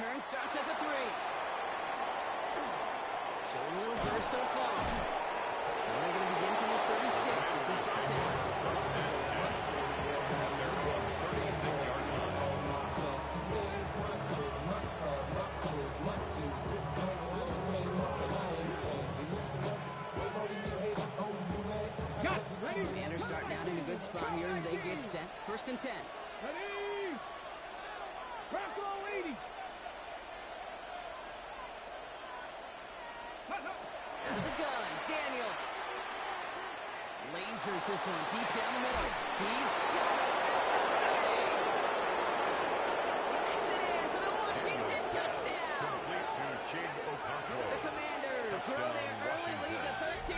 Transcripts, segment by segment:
return starts at the 3. Showing a little burst so far. So they're going to begin from the 36 as he's brought down. First and 10. At their own 36-yard line. Commanders starting out in a good spot here as they get set. First and 10. Ready? Rock roll 80. With the gun, Daniels. Lasers this one deep down the middle. He's got it. Makes it in for the Washington touchdown. Complete to Chig Okonkwo. The Commanders grow their early lead to 13.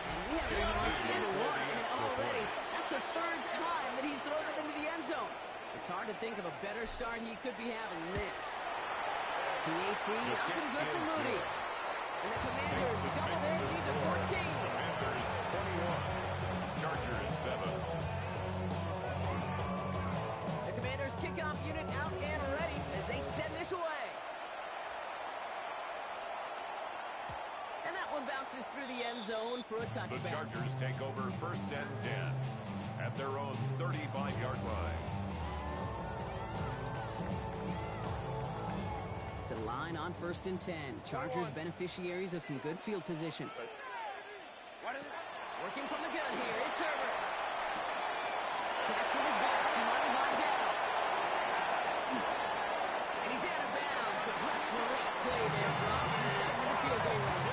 And we haven't even reached the end of one, and already that's the 3rd time that he's thrown them into the end zone. It's hard to think of a better start he could be having than this. The 18, up and good for Moody. And the Commanders double their lead to 14. Commanders 21. Chargers 7. The Commanders kickoff unit out and ready as they send this away. And that one bounces through the end zone for a touchback. The Chargers take over first and 10 at their own 35-yard line. To the line on first and 10. Chargers beneficiaries of some good field position. Working from the gun here, it's Herbert. Catch with his back, Money Vardell. And he's out of bounds, but what a great play there, Rob. He's got him in the field goal range.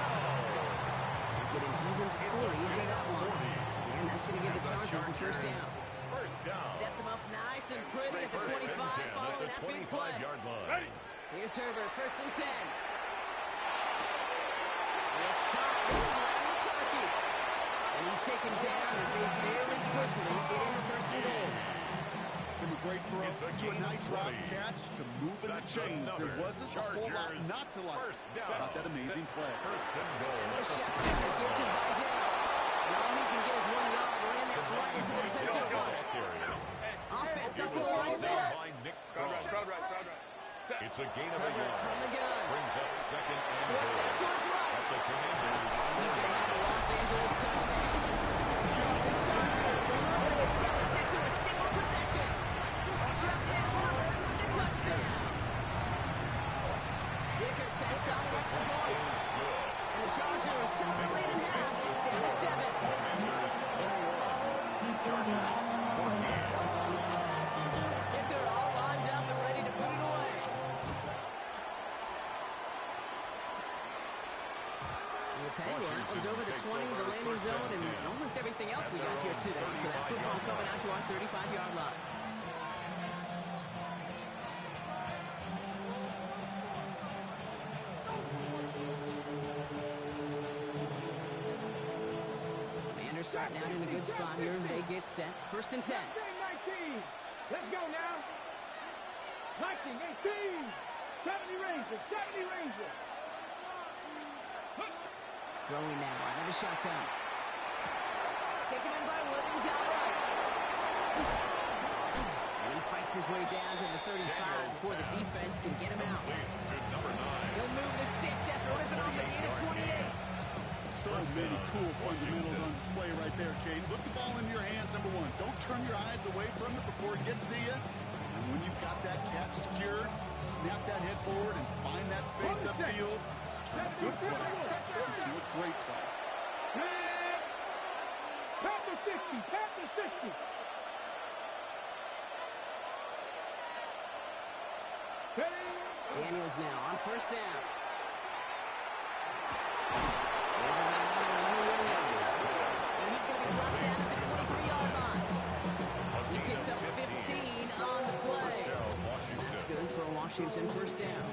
Get an even 40 into that one. And that's going to give the Chargers a first down. First down. Sets him up nice and pretty at the 25 following that big play. Ready. Here's Herbert, first and 10. It's caught. This is Ryan McCarthy. And he's taken down as they very quickly get into first and goal. From a great throw to a nice rock catch to move in the chains. There wasn't a whole lot not to like about that amazing play. First and goal. The shotgun to give to Vidal. And all he can get is 1 yard. Ran that right into the defensive front. Offense up to the right back. It's a gain of a yard. From the gun. Brings up second and Force goal. that to his right. As the Commanders. He's going to have a Los Angeles touchdown. The Chargers delivered it Devils into a single possession. Justin Herbert with the touchdown. Dicker takes on the extra point. And the Chargers chop the lead in half. It's down to 7. Dicker all lined up and ready to put it away. Okay, well, that one's over the 20, the landing zone, and almost everything else we got here today. So that football coming out to our 35-yard line. Commanders starting out in a good spot here as they get set. First and 10. 19. Let's go now. 19, 18. 70 Rangers, 70 Rangers. Throwing now out of the shotgun. Taken in by Williams outright. And he fights his way down to the 35 before the defense can get him out. To number 9. He'll move the sticks after ripping off a gain of 28. So many cool fundamentals on display right there, Kane. Put the ball into your hands, number one. Don't turn your eyes away from it before it gets to you. And when you've got that catch secured, snap that head forward and find that space upfield. Good play. To a great play. Pat the 60, pat the 60. Daniels now on first down. Williams. And he's going to be brought down at the 23-yard line. He picks up 15 on the play. And that's good for a Washington first down.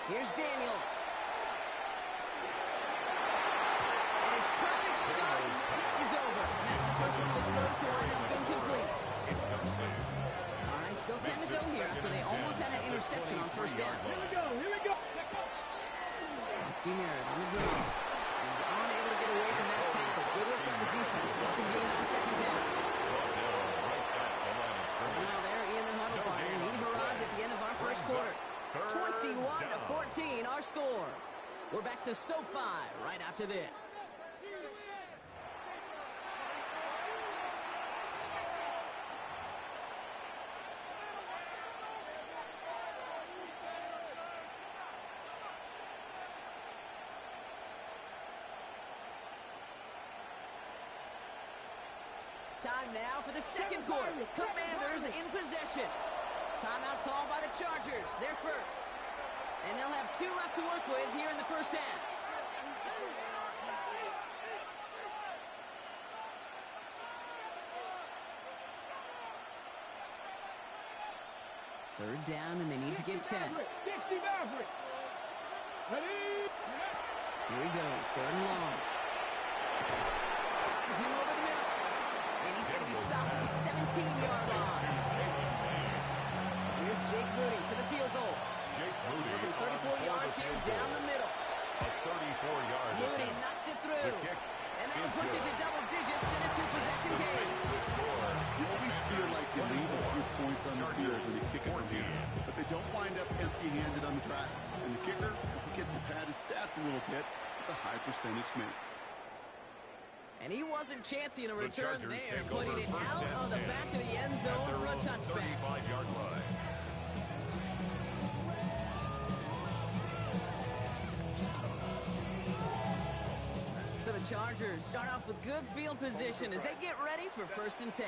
Here's Daniels. And his perfect start is over. That's the first one of his throws to wind up incomplete. All right, still 10 to go here after they almost had an interception on first down. Here we go, here we go. Husky Merritt on the draw. He's unable to get away from that tackle. Good work by the defense. Welcome gain on second down. So now they're in the huddle bar, and we've arrived at the end of our first quarter. 21-14, our score. We're back to SoFi right after this. Time now for the second quarter. Commanders in possession. Timeout called by the Chargers. They're first. And they'll have 2 left to work with here in the first half. Third down, and they need to get 10. Here he goes, third and long. Finds him over the middle. And he's going to be stopped at the 17-yard line. Here's Jake Moody for the field goal. Jake Moody. He's looking 34 yards here down the middle. A 34-yard Moody attempt. knocks it through. The kick And that'll is push it good. to double digits in a 2-possession game. The score. You always feel like you leave a few points on the field when you kick it from here, but they don't wind up empty-handed on the track. And the kicker, he gets to pad his stats a little bit with a high percentage make. And he wasn't chancing a The return Chargers there, take putting over it first out and of the 10 back of the end at zone their for a own touchback. 35-yard line. So the Chargers start off with good field position as they get ready for first and 10.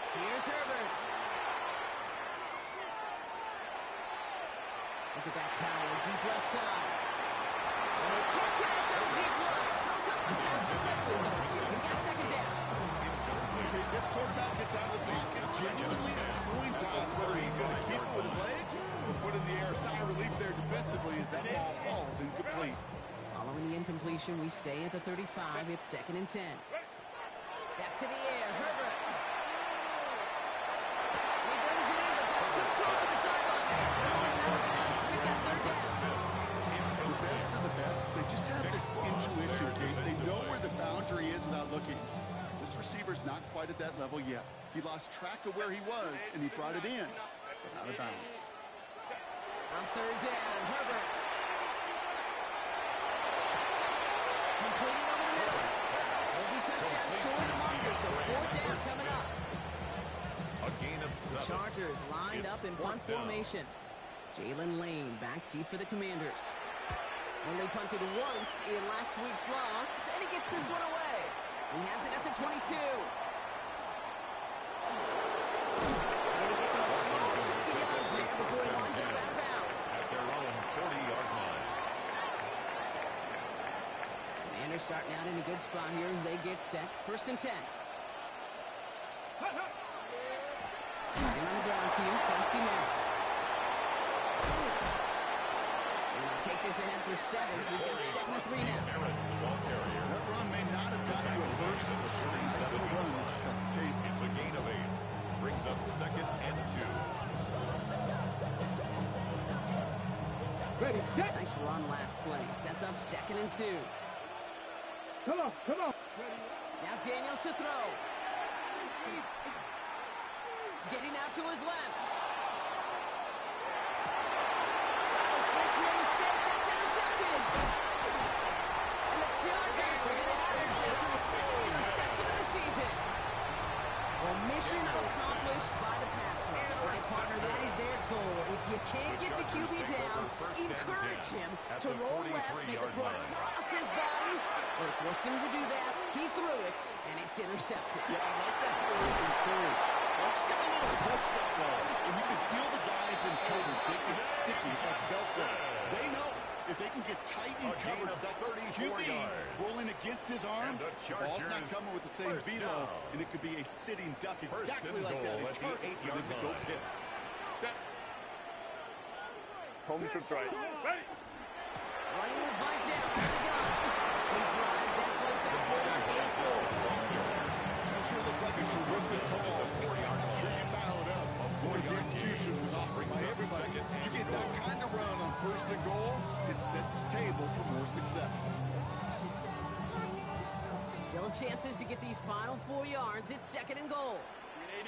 Here's Herbert. Look at that power, deep left side. And they can't get it to the deep left. Still got the snaps to play with them. He got second down. This quarterback gets out of the pocket, genuinely a coin toss, whether he's going to keep it with his legs or put it in the air. Sigh of relief there defensively as that ball falls incomplete. Following the incompletion, we stay at the 35. It's second and 10. Back to the air, Herbert. He brings it in, but got too close to the sideline there. Out of bounds. We've got third down. The best of the best, they just have this intuition, Kate. They know where the boundary is without looking. This receiver's not quite at that level yet. He lost track of where he was, and he brought it in, but out of bounds. On third down, Herbert. Completed over the middle. Will be touchdown short of the marker, so fourth down coming up. A gain of 7. Chargers lined It's up in fourth punt down. formation. Jalen Lane back deep for the Commanders. Only punted once in last week's loss, and he gets this one away. He has it at the 22. And he gets a small chunk of yards there before he winds up out of bounds. At their own 40-yard line. Commanders starting out in a good spot here as they get set. First and 10. Starting on the ground team, Kensky Merritt. And they'll take this ahead for 7. We've got 7-3 now. That run may not have got you a first, but sure nice little run to set the table. It's a gain of 8. Brings up second and 2. Ready, set. Nice run last play. Sets up second and 2. Come on, come on. Now Daniels to throw. Getting out to his left. That was first real mistake. That's intercepted. And the Chargers are going to average after the second interception of the season. Well, mission accomplished by the pass rush, right, partner? That is their goal. If you can't get the QB down, encourage him to roll left, make a throw across his body. Well, they forced him to do that. He threw it, and it's intercepted. Yeah, I like that word, encourage. Let's get a little touch that ball. And you can feel the guys in coverage. They get sticky. It's like Velcro. They know if they can get tight in coverage, that QB rolling against his arm, the ball's not coming with the same velo, and it could be a sitting duck exactly like that. A target for them to go pick. Home to try. Ready. Running with Vidal out of the gun. He drives that play backward on 8-4. That sure looks like a terrific call. After you dial it up. because the execution was awesome by everybody. You get that kind of run on first and goal, it sets the table for more success. Still chances to get these final 4 yards. It's 2nd and goal. Hey,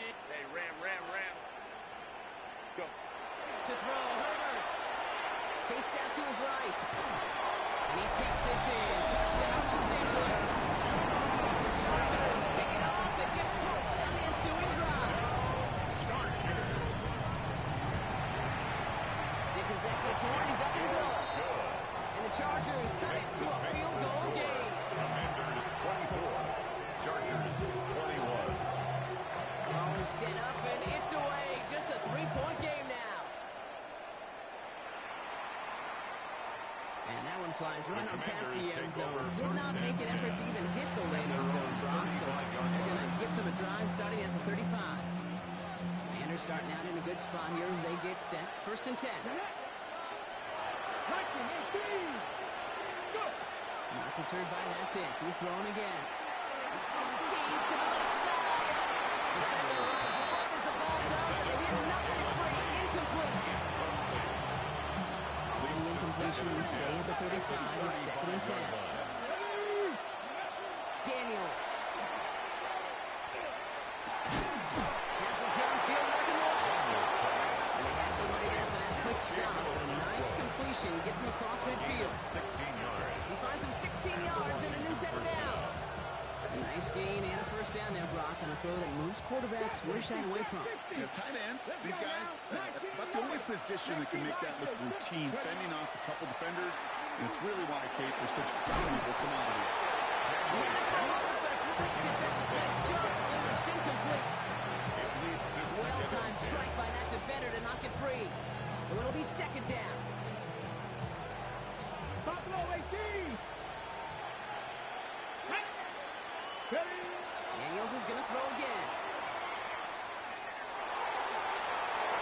ram. Go. To throw, Herbert. Chased out to his right. And he takes this in. Touchdown, Los Angeles. The Chargers pick it off and get points on the ensuing drive. Dickens extra point. He's up and good. And the Chargers cut it to a field goal game. Commanders 24, Chargers 21. Oh, set up and it's away. Just a 3-point game now. And that one flies right on past the end zone. Did not make an effort to even hit the landing zone, Brock. So they're going to gift him a drive starting at the 35. Commanders starting out in a good spot here as they get set. 1st and 10. Not deterred by that pick. He's throwing again. He's throwing deep to the left side. Defender lines up as the ball does, and he knocks it free. Incomplete. Incompletion. We stay at the 35. It's 2nd and 10. Daniels. Has it downfield like a wall. And they had somebody there for that quick stop. A nice completion. Gets him across midfield. 16 yards. He finds him 16 yards and a new set of downs. A nice gain and a 1st down there, Brock, on a throw that moves quarterbacks where shying away from. You know, tight ends, these guys, about the only position that can make that look routine, fending off a couple defenders, and it's really why, Kate, they're such valuable commodities. Well-timed strike by that defender to knock it free. So it'll be 2nd down. Daniels is going to throw again.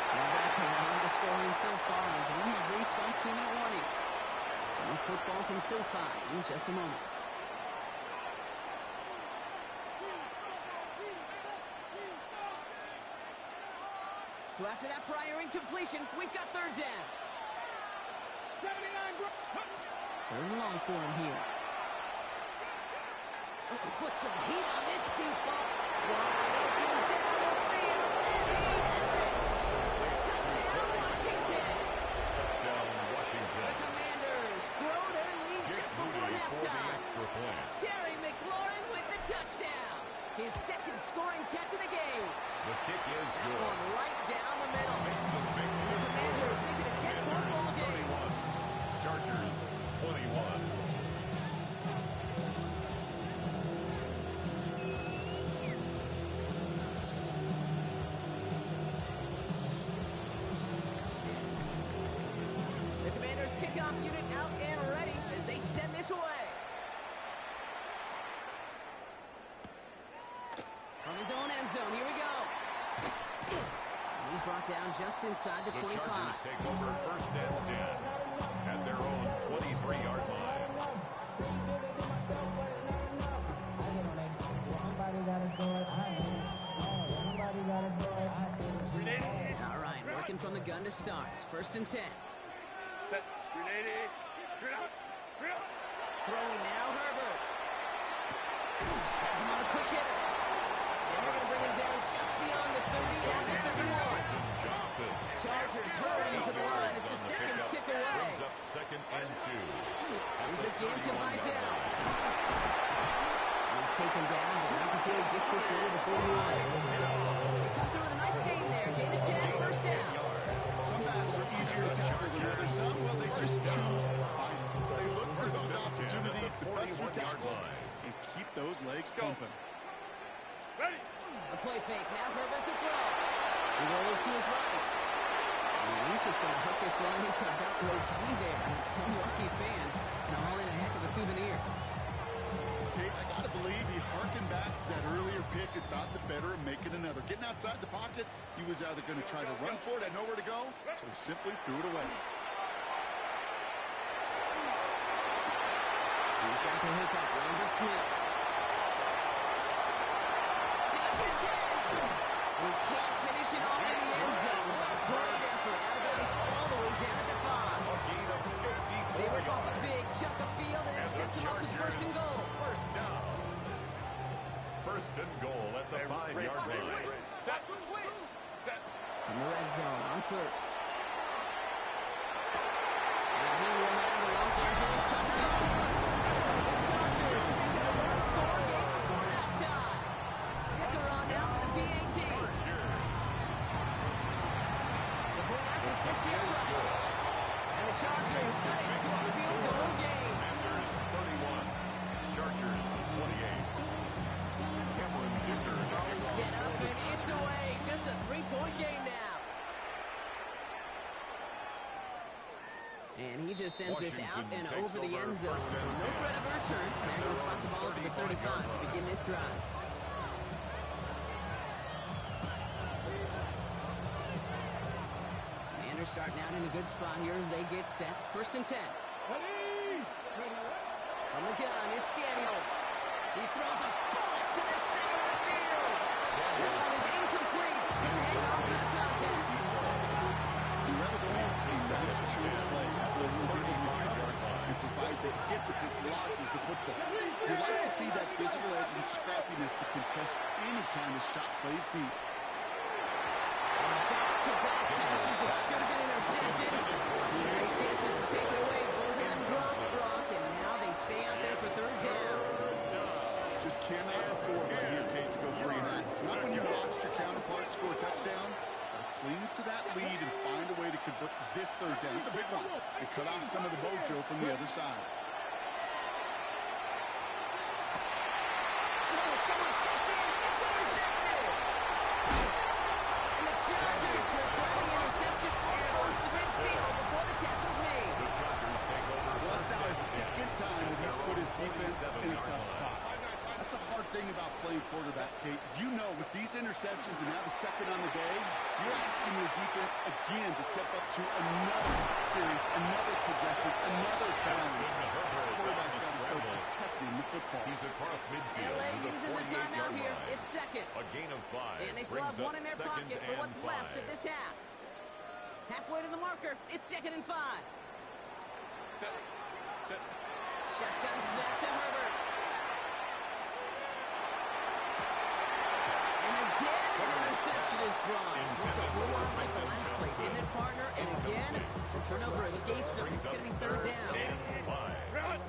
Now back around the scoring so far as we have reached our 2-minute warning. More football from SoFi in just a moment. So after that prior incompletion, we've got 3rd down. 3rd and long for him here. Oh, he put some heat on this deep ball. Wide open down the field, and he has it. Touchdown, Washington. Touchdown, Washington. The Commanders grow their lead just before halftime. Terry McLaurin with the touchdown. His 2nd scoring catch of the game. The kick is That good. one right down the middle. Makes The Commanders make it a 10-point ball game. Chargers 21. The Commanders kickoff unit out and ready as they send this away. From his own end zone, here we go. And he's brought down just inside the 25. Chargers take over 1st and 10 at their own 23-yard line. All right, working from the gun to start. 1st and 10. Set. Grenade. Throwing now, Herbert. Has him on a quick hitter. And they're going to bring him down just beyond the 30 at the 31. Johnston. Chargers hurrying to the line as the seconds tick away. Brings up 2nd and 2. Here's again to Vidal. He's taken down, but not before he gets this one to the 41. They come through with a nice gain there. Gain of 10, 1st down. Some backs are easier to tackle than others. Some, well, they just choose violence. They look for those opportunities to bust through tackles and keep those legs pumping. Ready. A play fake. Now Herbert to throw. He rolls to his right. And he's just going to hook this one into about row C there. And some lucky fan can haul in a heck of a souvenir. Okay, I got to believe he harkened back to that earlier pick and thought the better of making another. Getting outside the pocket, he was either going to try to run for it, had nowhere to go, so he simply threw it away. He's got the hookup. Lambert Smith. Tapped it in. We can't finish it off in the end zone. end zone on first. And he will have the Los Angeles touchdown. The Chargers making a one-score game before halftime. Ticker on now for the PAT. The point after splits the upright. And the Chargers cut it to a field goal game. Commanders 31, Chargers 28. Cameron Dicker. Set up and it's away. Just a three-point game now. And he just sends this out and over the end zone. So no threat of a return. They're going to spot the ball to the 35 to begin this drive. Commanders starting out in a good spot here as they get set. First and 10. From the gun, it's Daniels. He throws a bullet to the center of the field. That one is incomplete. Didn't hang on through the contact. That was almost a nice short play after he was able to recover and provide the hit that dislodges the football. You like to see that physical edge and scrappiness to contest any kind of shot plays deep. Back-to-back passes that should have been intercepted. Great chances to take it away. Both of them dropped, Brock, and now they stay out there for third down. Just cannot afford right here, Kate, to go 3-and-out. Not when you watched your counterpart score a touchdown. Cling to that lead and find a way to convert this third down. It's a big one. And cut off some of the mojo from the other side. Oh, someone stepped in. It's intercepted. And the Chargers return the interception almost to midfield before the tackle's made. The Chargers take over. Well, that's now his second time that he's put his defense in a tough spot. That's a hard thing about playing quarterback, Kate. You know, with these interceptions and now the second on the day, you're asking your defense again to step up to another series, another possession, another challenge. This quarterback's got to start protecting the football. He's across midfield. LA to the uses a 48-yard timeout here. line. It's second. A gain of 5. And they still have one in their pocket for what's left of this half. Halfway to the marker. It's 2nd and 5. Shotgun snap to Herbert. And again, an interception is thrown. Looked a whole lot like the last play, didn't it, partner? And again, the turnover escapes him. It's going to be third down. Run.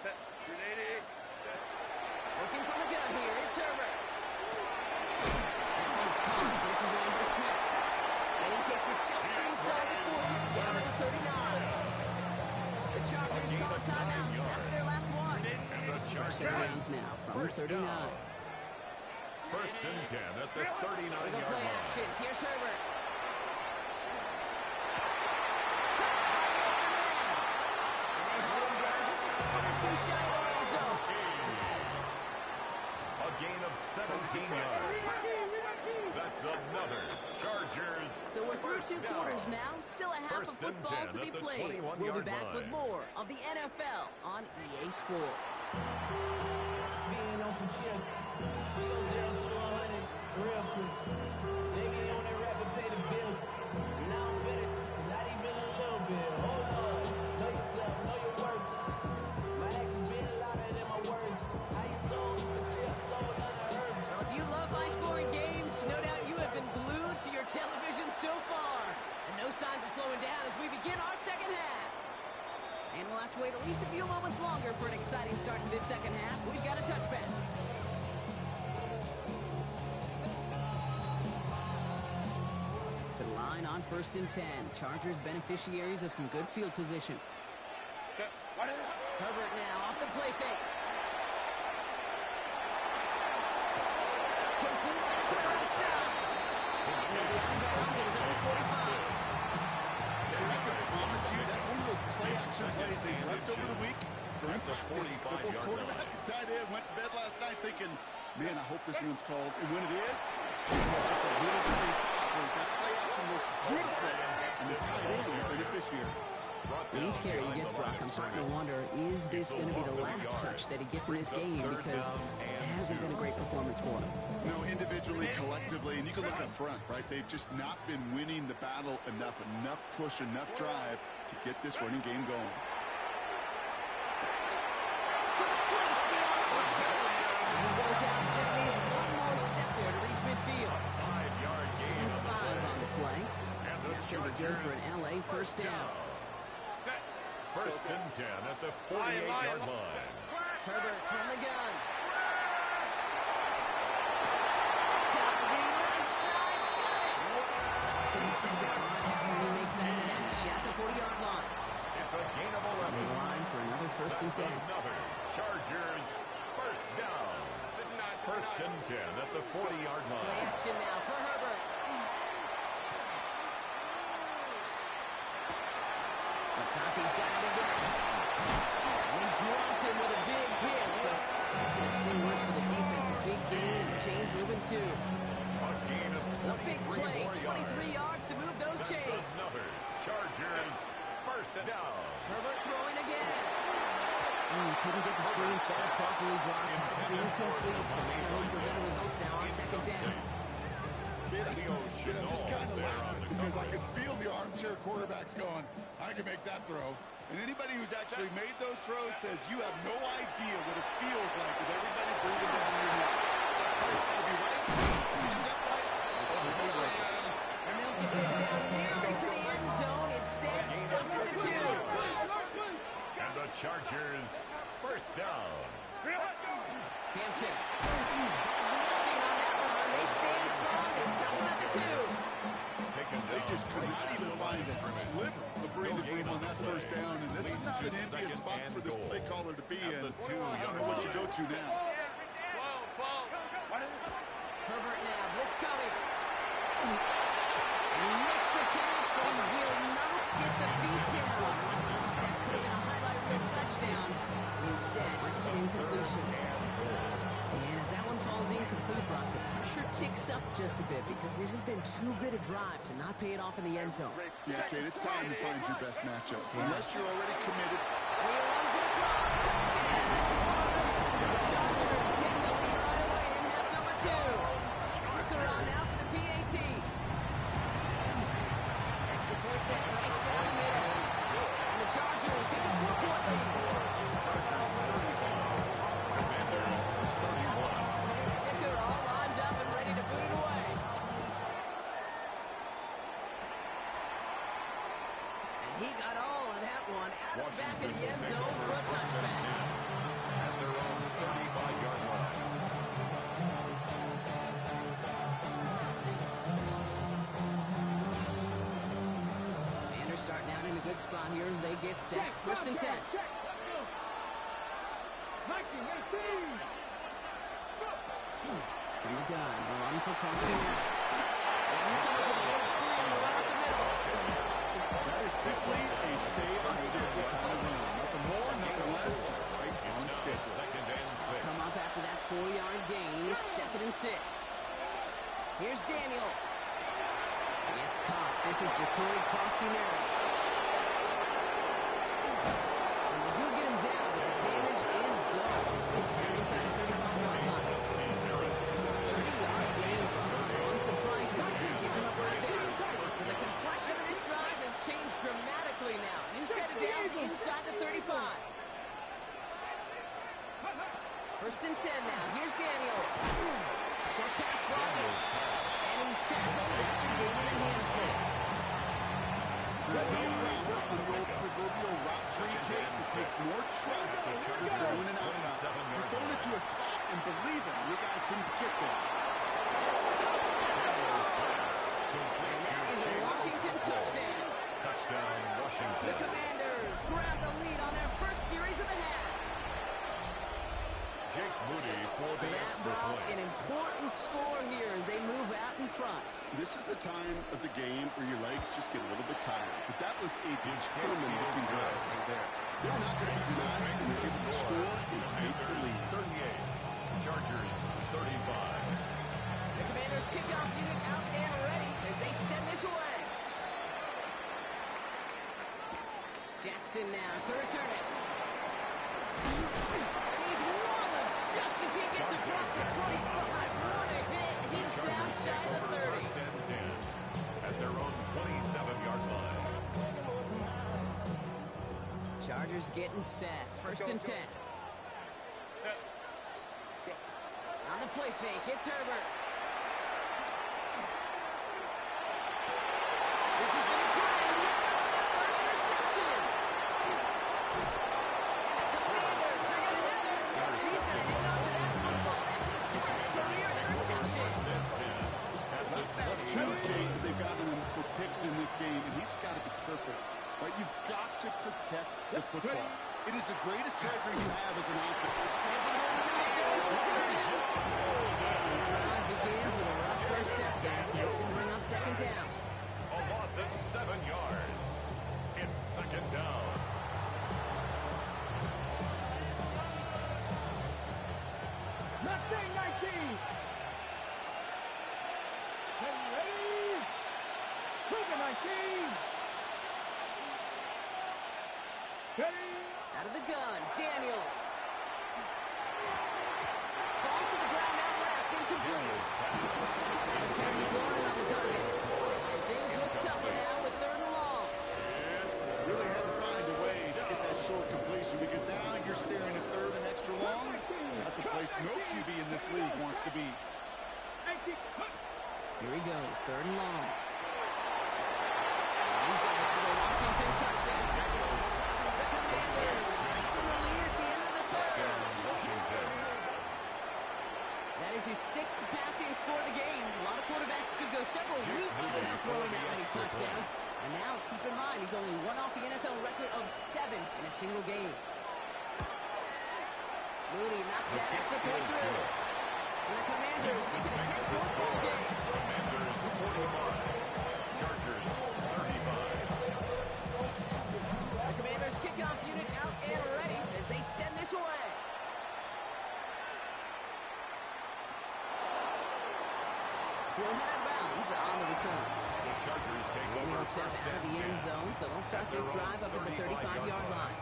Set. Grenade. Set. Working from the gun here, it's Herbert. That one's caught. This is Lambert Smith. And he takes it just inside the 40, down to the 39. The Chargers call a timeout. That's their last one. First and downs now from 39. First and 10 at the 39-yard They'll play line. action. Here's Herbert. And they hold him down just a foot or two shy of the red zone. A gain of 17 yards. That's another Chargers. So we're through first two down. quarters now. Still a half First of and football 10 to be at the played. 21-yard We'll be back with line. more of the NFL on EA Sports. Being on some chill. We go 0 to 100 real quick. They be on that rap and pay the bills. Now I'm fit it, not even a little bit. Hold on, know yourself, know your worth. My actions been louder than my words. How you sold, but still sold unheard. Well, if you love high-scoring games, no doubt you have been glued to your television so far. And no signs of slowing down as we begin our second half. And we'll have to wait at least a few moments longer for an exciting start to this second half. We've got a touchback. To the line on 1st and 10. Chargers beneficiaries of some good field position. Herbert now off the play fake. Complete back to the right side. And he'll be unbound at his own 45. I can promise you that's one of those play-action plays they've left over the week. During practice, the both quarterback and tight end went to bed last night thinking, man, I hope this one's called. And when it is, it's a little space to operate. That play-action looks beautiful. And the tight end, the beneficiary. With each carry he gets, Brock, I'm starting to wonder, is this going to be the last touch that he gets in this game? Because it hasn't been a great performance for him. No, individually, collectively, and you can look up front, right? They've just not been winning the battle enough push, enough drive to get this running game going. Complete beyond. He goes out, just needed one more step there to reach midfield. 5 yards good for an LA first down. Set. First and 10 at the 48-yard line. Herbert from the gun. Down the right side. Got it. And he's sent out right after he makes that catch at the 40-yard line. It's a gain of 11. The line for another first and 10. Another Chargers first down. First and 10 at the 40-yard Play line. action now for Herbert. McCarthy's got it again. And they drop him with a big hit, but it's going to sting worse for the defense. A big gain, and the chains moving too. A gain of A big 23 play, more 23 yards to move those That's chains. another Chargers first down. Herbert throwing again. Couldn't get the screen set up properly. Broadcast incomplete. So they're hoping for better results now on second down. I'm just kind of laughing because I can feel the armchair quarterbacks going, I can make that throw. And anybody who's actually made those throws says you have no idea what it feels like with everybody breathing down your neck. That play's going to be right. End up right. And they'll get this down nearly to the end zone. Instead, stuffed at the 2. And the Chargers first down. Hampton. Nothing on that one. They stand strong and stop him at the 2. They just could not even find a sliver of breathing room on that first down. And this is not an envious spot for this play caller to be in. I don't know what you go to now. Herbert now. Blitz coming. He makes the catch, but he will not get the beat down. That could have been a highlight reel touchdown. Instead, just an incompletion. And as that one falls incomplete, Brock, the pressure ticks up just a bit because this has been too good a drive to not pay it off in the end zone. Yeah, Kate, it's time to find your best matchup. Unless you're already committed. He runs it across. Touchdown! The Chargers take the lead right away in half number 2. Stick around now for the PAT. Extra point set right down the middle. And the Chargers take a 4-point lead. Commanders 31. Kicker all lined up and ready to put it away. And he got all of that one out of the back of the end zone for a touchback. At their own 35-yard line. Commanders starting out in a good spot here as they get set. First and 10. From the gun, run for Crosby Merritt. And he comes with a big 3 right up the middle. That is simply a stay on schedule kind of run. Nothing more, nothing less, just right on schedule. Second and 6. Come up after that 4-yard gain. It's 2nd and 6. Here's Daniels. It's Cox. This is Jacory Crosby Merritt. And they do get him down, but the damage is done. It's down inside the 35-yard line. It's a 30-yard gain, so unsurprisingly, he gets him a first down. So the complexion of this drive has changed dramatically now. New set of downs inside the 35. First and 10 now. Here's Daniels. Short pass blocking. And he's tackled after gaining a handful. There's no routes on the old proverbial route tree, Kate. It takes more trust than throwing an out route. You're throwing it to a spot and believing your guy couldn't get there. And that is a Washington touchdown. Touchdown, Washington. The Commanders grab the lead on their first series of the half. Jake Moody for So the that extra brought point. an important score here as they move out in front. This is the time of the game where your legs just get a little bit tired. But that was a determined looking drive right there. They're not going to be denied and they're able to score and take the lead. 38. Chargers 35. The Commanders kickoff unit out and ready as they send this away. Jackson now to return it. And he's walloped just as he gets across the 25. What a hit. He's down shy of the 30. First and 10 at their own 27-yard line. Chargers getting set. First and 10. Set. Go. On the play fake, it's Herbert. This has been a try. protect the football. It is the greatest treasure you have as an offense. The drive begins with a rough first step back. That's going to bring up second down. A loss of 7 yards. It's second down. Left thing, 19. Ready? Quick, 19. Ready? Out of the gun, Daniels. Falls to the ground out left, incomplete. That's Terry McLaurin on the target. And things look tougher now with third and long. Really had to find a way to get that short completion because now you're staring at third and extra long. That's a place no QB in this league wants to be. Here he goes, third and long. He's got it for the Washington touchdown. The Commanders taking the lead at the end of the third. Washington. That is his 6th passing score of the game. A lot of quarterbacks could go several weeks without throwing that many touchdowns. And now, keep in mind, he's only one off the NFL record of 7 in a single game. Mooney knocks that extra point through. And the Commanders make it a 10-point ball game. Commanders 45. Chargers 35. The Commanders kickoff unit out and ready as they send this away. He'll head out of bounds on the return. The Chargers take And over he'll step first out of the and end 10. zone, so they'll start this drive up at the 35-yard line.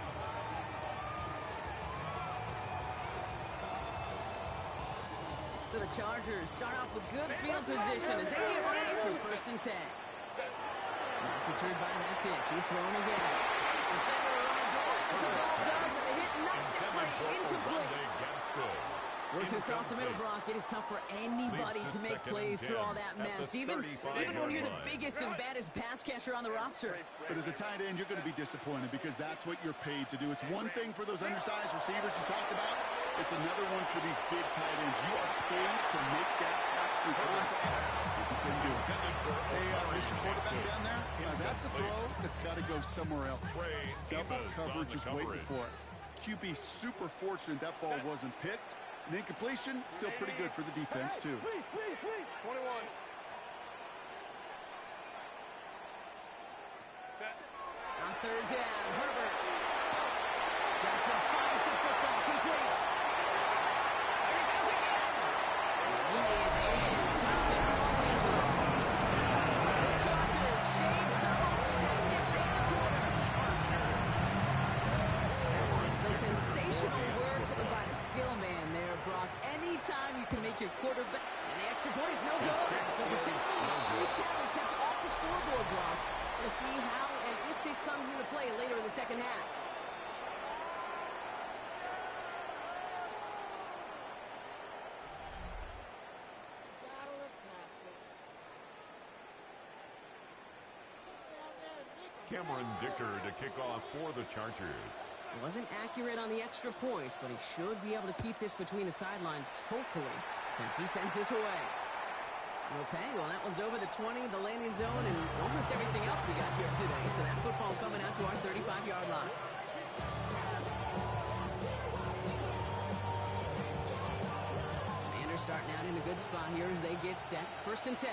So the Chargers start off with good field position as they get ready for first and 10. Not deterred by that pick. He's throwing again. Defender runs right as the ball does, and the hit knocks it free. Incomplete. Working across the middle, Brock, it is tough for anybody to make plays through all that mess, even when you're the biggest and baddest pass catcher on the roster. But as a tight end, you're going to be disappointed because that's what you're paid to do. It's one thing for those undersized receivers you talked about. It's another one for these big tight ends. You are paid to make that catch through contact. You can do it. Hey, Mr. Quarterback down there, that's a throw that's got to go somewhere else. Double coverage is waiting for it. QB super fortunate that ball wasn't picked. And incompletion, still pretty good for the defense, too. 21. On third down, Herbert. Johnson finds the football, complete. There he goes again. He is in. Touchdown, Los Angeles. The Chargers shave some off the deficit late in the quarter. So sensational work by the skill man there, Brock. Anytime you can make your quarterback, and the extra point is no good. So potentially new talent kept off the scoreboard, Brock. To see how and if this comes into play later in the second half. Cameron Dicker to kick off for the Chargers. Wasn't accurate on the extra point, but he should be able to keep this between the sidelines, hopefully, as he sends this away. Okay, well, that one's over the 20, the landing zone, and almost everything else we got here today. So that football coming out to our 35-yard line. Commanders starting out in a good spot here as they get set. First and 10.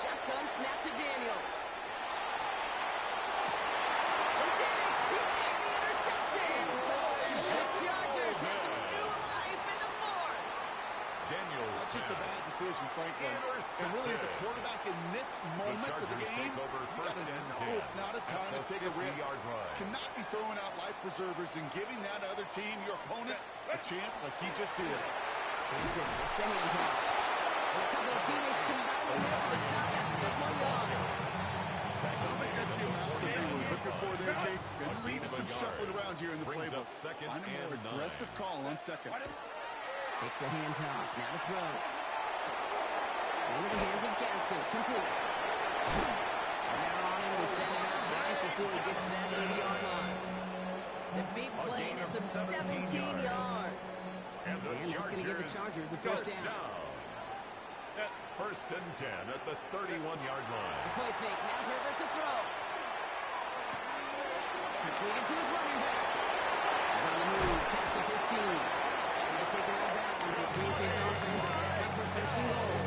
Shotgun snap to Daniels. He did it! He made the interception! The Chargers have some new life in the fourth. Daniels. That's just a bad decision, frankly. And really, as a quarterback in this moment of the game, you gotta know it's not a time to take a risk. Cannot be throwing out life preservers and giving that other team, your opponent, a chance like he just did. It's the handoff. And a couple of teammates combining there for the stop after just 1 yard. I don't think that's the amount that they were looking for there, Kate. Going to lead to some shuffling around here in the playbook. Find a more aggressive call on second. Takes the handoff. Now to throw. Into the hands of Gaston. Complete. And they're on him to send him out right before he gets to that 30-yard line. The big play, that's of 17 yards. And that's going to give the Chargers the first down. First and 10 at the 31-yard line. The play fake. Now Herbert's a throw. Completed to his running back. He's on the move past the 15. And they take it out of bounds, which means his offense set up for first and goal.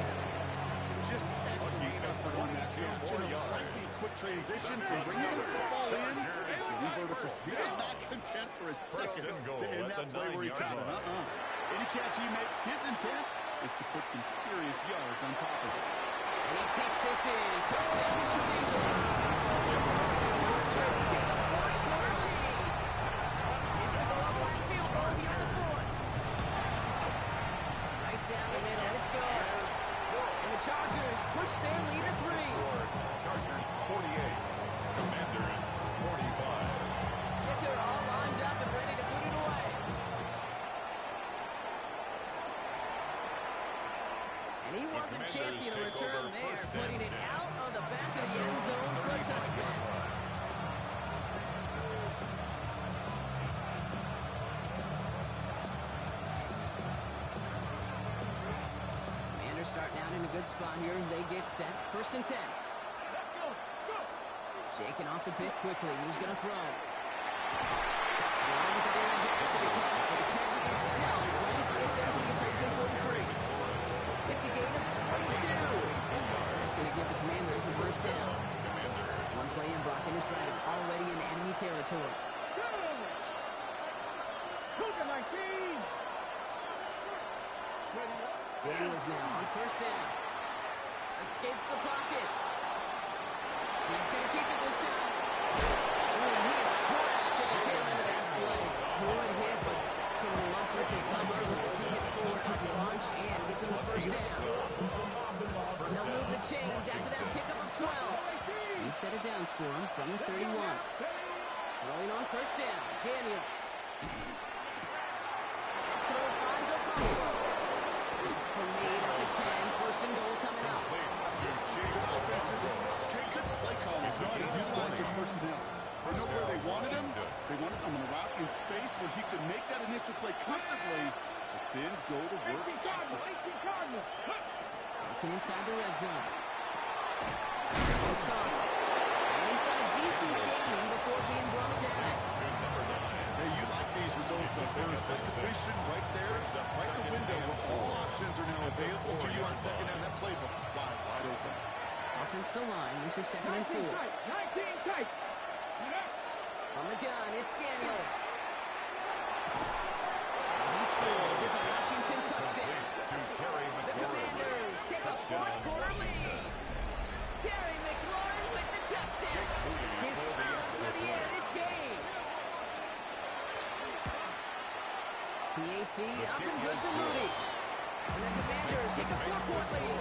Just excellent effort on that catch. And a lightning quick transition from bringing the football in and vertical. He was not content for a second to end that play where he caught it. Any catch he makes, his intent is to put some serious yards on top of it. And he takes this in. Touchdown, Los Angeles. Chargers take a 4-quarter lead. Is to go up by a field goal here in the fourth. Right down the middle. It's good. And the Chargers push their lead to 3. Chargers 48. Commanders 45. Kicker all lined up and ready to boot it away. And he wasn't chancing a return there, putting it out of the back of the end zone for a touchback. Commanders starting out in a good spot here as they get set. First and 10. Shaking off the pick quickly. Who's going to throw? Along with the damage after the catch, but the catch itself does get them to the opposing 43. It's a gain of 22. That's going to give the Commanders a first down. One play in blocking his drive is already in enemy territory. Daniels now on first down. Escapes the pocket. He's going to keep it this time. Oh, and he is cracked at the tail end of that play. Good hit, but some offensive cover as he gets forward on the launch and gets him the first down. They'll move the chains after that pickup of 12. New set of downs for him from the 31. Rolling on first down, Daniels. Throw finds a bumper. Made at the 10, first and goal coming up. Offenses, good play calling. Trying to utilize their personnel. They know where they wanted him. They wanted him on the route in space where he could make that initial play comfortably, but then go to work after. Walking inside the red zone. He's caught. And he's got a decent gain before being brought down. Hey, you like these results up there. It's that position right there, right the window where all options are now available to you on second down. That playbook wide open. Offensive line, this is second and 4. 19 tight. From the gun, it's Daniels. He scores. It's a Washington touchdown. The Commanders take a 4-quarter lead. Terry McLaurin with the touchdown. His third for the end of this game. PAT up and good to Moody. And the Commanders take a 4-point lead.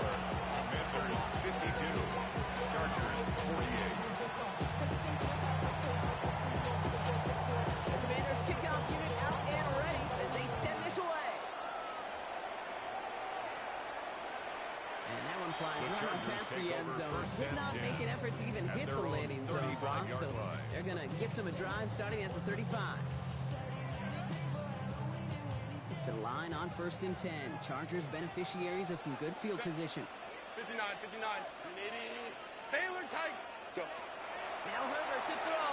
Commanders 52. Chargers 48. The Commanders kickoff unit out and ready as they send this away. And that one flies right on past the end zone. Did not make an effort to even hit the landing zone block, so they're going to gift him a drive starting at the 35. To the line on first and 10. Chargers beneficiaries of some good field position. 59. Taylor tight. Now Herbert to throw.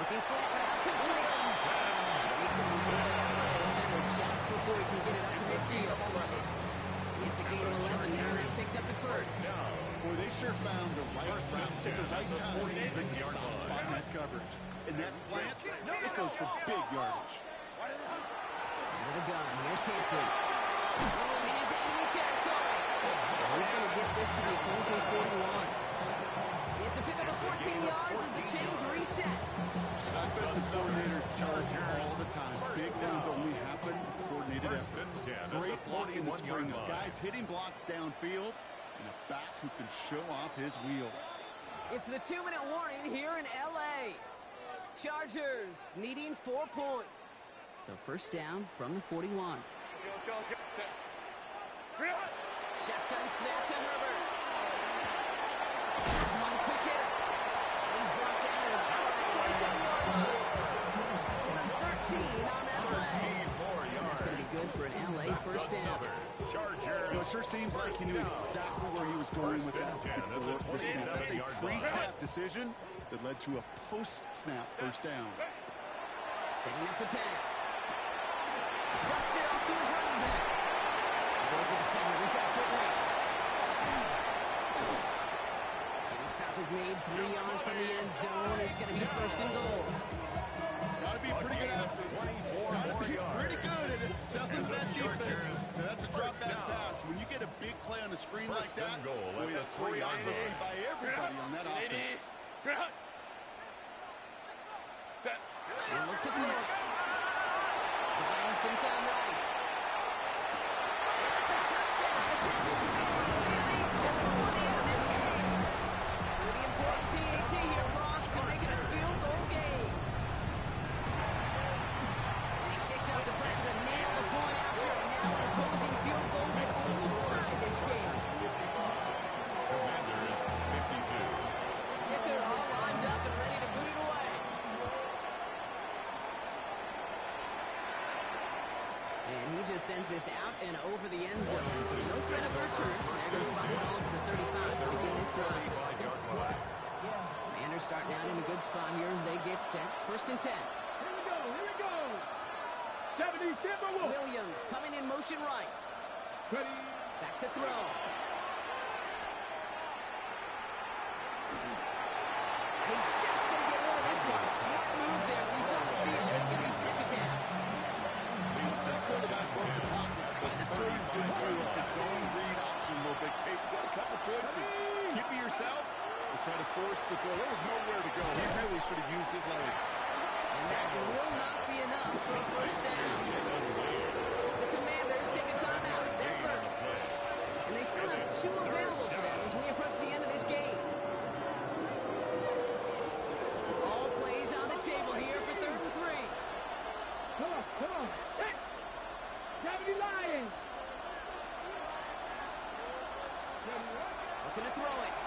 Looking slant route complete. He's going to throw it by the defender just before he can get it up to midfield. It's a gain of 11 there, and that picks up the first. Boy, they sure found the right route at the right time. It's a soft spot in that coverage. And that slant, it goes for big yardage. Into the gun. Here's Hampton. Rolling into enemy territory. He's going to get this to the opposing 41. It's a pickup of 14 yards as the chains reset. Offensive coordinators tell us all the time, big runs only happen with coordinated efforts. Great block in the spring. Guys hitting blocks downfield and a back who can show off his wheels. It's the 2-minute warning here in L.A. Chargers needing 4 points. So first down from the 41. Shotgun snap to Herbert. Has him on the quick hit. And he's brought down at about the 27-yard line. And 13 on that play. And that's going to be good for an L.A. first down. Well, it sure seems like he knew exactly where he was going with that before the snap. That's a pre-snap decision. that led to a post-snap first down. Setting up to pass. Ducks it off to his running back. Avoids the defender. We've got foot race. And the stop is made 3 yards from the end zone. It's going to be first and goal. Got to be pretty good at it. Got to be pretty good at it. Selling that defense. That's a drop back pass. When you get a big play on the screen like that, boy, it's choreography by everybody on that offense. And look to throw it. Behind some time right. That's a touchdown. The catch is made. And they lead just before the end of this game. Pretty important PAT here, Brock, to make it a field goal game. And he shakes out the pressure to nail the point after. And now an opposing field goal that's tied this game. Commanders 52. Kicker all lined up and ready to boot it away. And he just sends this out and over the end zone. So no threat of return. They're going to spot the ball for the 35 to begin this drive. Commanders starting out in a good spot here as they get set. First and 10. Here we go. 70 Timberwolves. Williams coming in motion right. Ready. Back to throw. He's just going to get rid of this one. Smart move there. We saw the field. It's going to be second down. Quarterback broke the pocket, but it turns into like a zone read option a little bit. Kate, you got a couple choices. Keep it yourself or try to force the throw. There was nowhere to go. He really should have used his legs. And that will not be enough for a first down. The Commanders take a timeout. They're first. And they still have 2 available for them as we approach the end of this game. All plays on the table here for 3rd and 3. Come on. Hey. 70 Lions. Looking to throw it.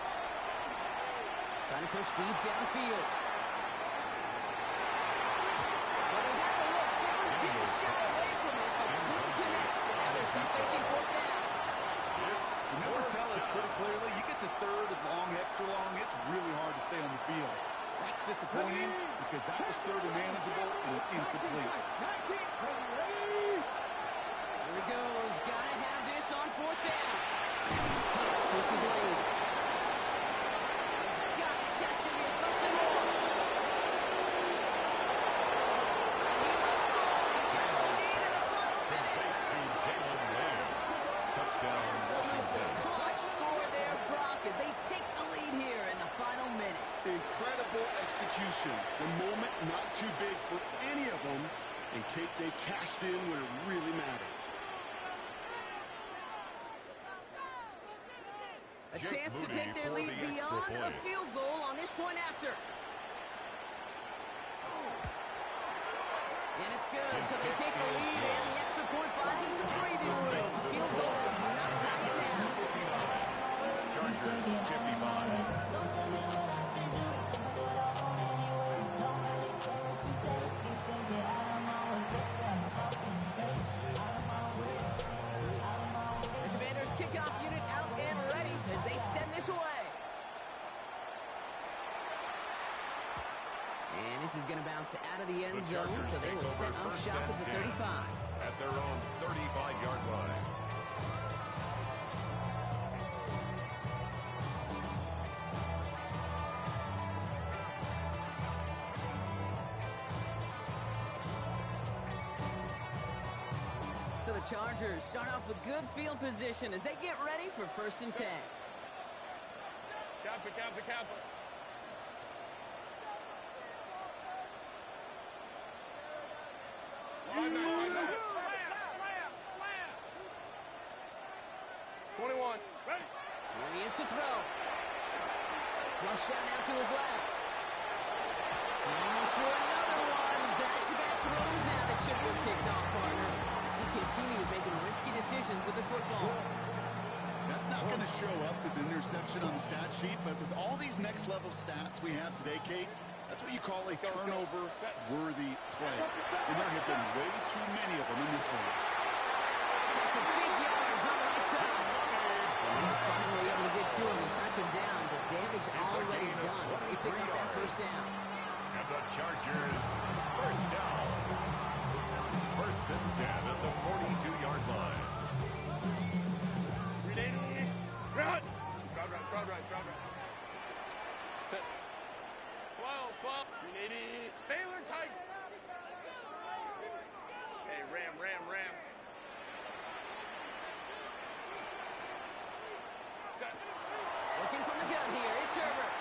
Trying to push deep downfield. Well, they had the look. Shepard didn't shy away from it, but couldn't connect. And now they're still facing 4th down. The numbers tell us pretty clearly, you get to 3rd and long, extra long, it's really hard to stay on the field. That's disappointing because that was 3rd and manageable and incomplete. Here he goes. Gotta have this on 4th down. This is late. He's got a chance to be a first and more. And he will score. Get the lead in the final minutes. Touchdown, Washington. Clutch score there, Brock, as they take the lead here in the final minutes. Incredible execution. The moment not too big for any of them. And Kate, they cashed in when it really mattered. A chance to take their lead beyond a field goal on this point after. And it's good, so they take the lead, and the extra point buys them some breathing room. Field goal does not tie it down. Chargers 55. The Commanders kickoff unit out and ready as they send this away. And this is going to bounce out of the end zone, so they will set up shop at the 35. At their own 35-yard line. So the Chargers start off with good field position as they get ready for 1st and 10. Kappa. Slam. 21. Ready. Here he is to throw. Flush down now to his left. He almost threw another one. Back-to-back throws now that should have been picked off, partner. As he continues making risky decisions with the football. That's not going to show up as an interception on the stat sheet, but with all these next-level stats we have today, Kate, that's what you call a turnover-worthy play. And there have been way too many of them in this one. Big yards on the right side. And they're finally able to get to him and touch him down, but damage already done as they pick up that 1st first down. And the Chargers, first down. First and 10 at the 42-yard line. Ready? Run! Crowd right. Set. 12. Ready? Baylor tight. Hey, ram. Set. Looking from the gun here, it's Herbert.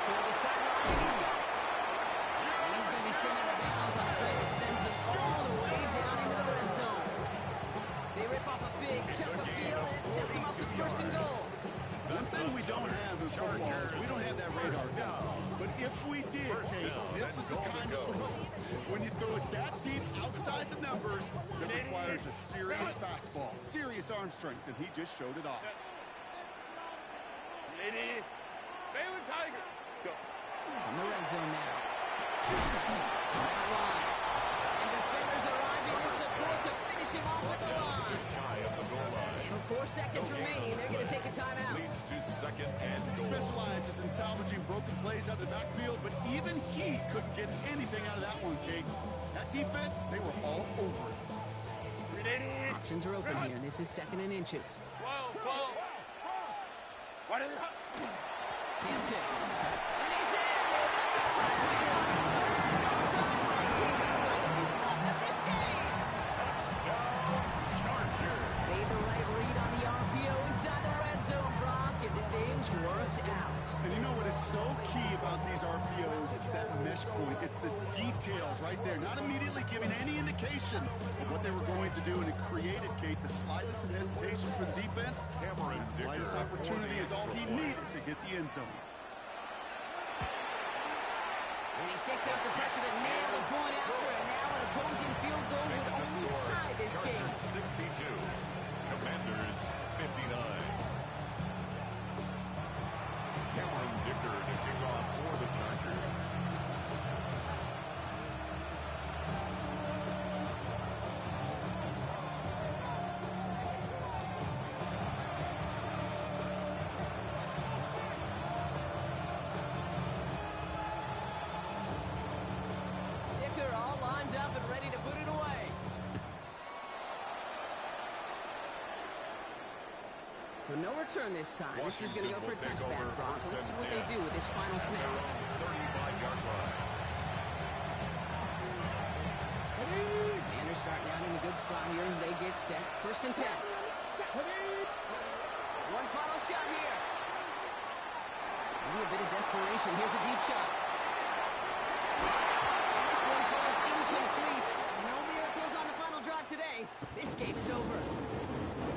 Toward the sideline, and he's got it. And he's going to be sent out of bounds on a play that sends them all the way down into the red zone. They rip off a big chunk of field, and it sets them up with first and goal. One thing we don't have in football is we don't have that radar gun. But if we did, Kate, this is the kind of throw. When you throw it that deep outside the numbers, it requires a serious fastball, serious arm strength, and he just showed it off. Ready? Baylor Tiger. Go. In the red zone now. That line. And defenders arriving in support to finish him off at the line. Shy of the goal line. And 4 seconds remaining, and they're going to take a timeout. Leads to second and He goal. specializes in salvaging broken plays out of the backfield, but even he couldn't get anything out of that one, Kate. That defense, they were all over it. Ready? Options are open here, and this is second and inches. 12. What is it? Hampton. And he's in! That's a touchdown! There's no time to the team. He's likely won this game. Touchdown, Chargers. Made the right read on the RPO inside the red zone, Brock, and things worked out. And you know what is so key about these RPOs? It's that mesh point. It's the details right there. Not immediately giving any indication of what they were going to do, and it created, Kate, the slightest of hesitations for the defense. Cameron That slightest Dicker opportunity is all he needed to get the end zone. And he shakes out the pressure to nail the point after, and now an opposing field goal would only tie this game. Chargers 62. Commanders 59. Cameron Dicker to kick off for the Chargers. Dicker all lined up and ready to boot it away. So no return this time. This is going to go for a touchback, Brock. Let's see what they do with this final snap. 35-yard line. Commanders starting out in a good spot here as they get set. First and 10. One final shot here. Maybe a bit of desperation. Here's a deep shot. And this one falls incomplete. No miracles on the final drive today. This game is over.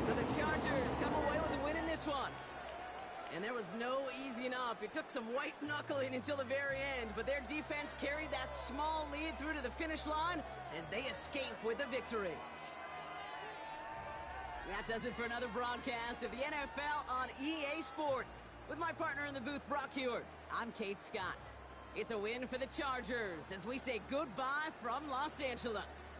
So the Chargers come away with a win in this one. And there was no easing up. It took some white knuckling until the very end, but their defense carried that small lead through to the finish line as they escape with a victory. That does it for another broadcast of the NFL on EA Sports. With my partner in the booth, Brock Hewitt, I'm Kate Scott. It's a win for the Chargers as we say goodbye from Los Angeles.